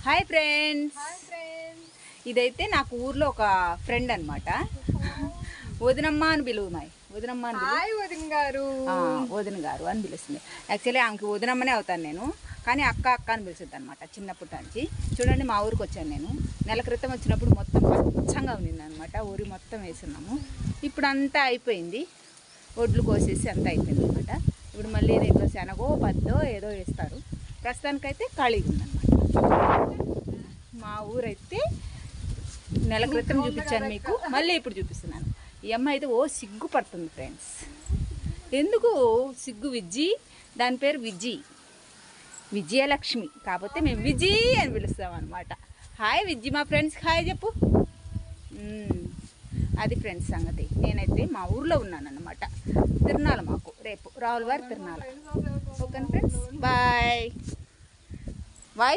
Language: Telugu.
హాయ్ ఫ్రెండ్స్, ఇదైతే నాకు ఊర్లో ఒక ఫ్రెండ్ అనమాట. వదినమ్మ అని పిలువుమాయి. వదినమ్మ అని వదిన గారు అని పిలుస్తుంది. యాక్చువల్లీ ఆమెకి వదినమ్మనే అవుతాను నేను, కానీ అక్క అక్క అని పిలుస్తుంది అనమాట చిన్నప్పటి నుంచి. చూడండి, మా ఊరికి వచ్చాను నేను. నెల క్రితం వచ్చినప్పుడు మొత్తం పచ్చంగా ఉంది అనమాట. ఊరి మొత్తం వేసున్నాము. ఇప్పుడు అంతా అయిపోయింది, ఒడ్లు కోసేసి అంతా అయిపోయింది అనమాట. ఇప్పుడు మళ్ళీ దీంట్లో శనగో పద్దో ఏదో వేస్తారు. ప్రస్తుతానికైతే ఖాళీగా ఉందన్నమాట. మా ఊరైతే నెల క్రితం చూపించాను మీకు, మళ్ళీ ఇప్పుడు చూపిస్తున్నాను. ఈ అమ్మాయి అయితే సిగ్గుపడుతుంది ఫ్రెండ్స్. ఎందుకు సిగ్గు? విజ్జి, దాని పేరు విజ్జి, విజయలక్ష్మి. కాకపోతే మేము విజి అని పిలుస్తాం అనమాట. హాయ్ విజ్జి, మా ఫ్రెండ్స్ హాయ్ చెప్పు. అది ఫ్రెండ్స్ సంగతి. నేనైతే మా ఊర్లో ఉన్నాను అన్నమాట. తిరునాళ మాకు రేపు రావులవారి తిరునాళ. Okay friends, bye.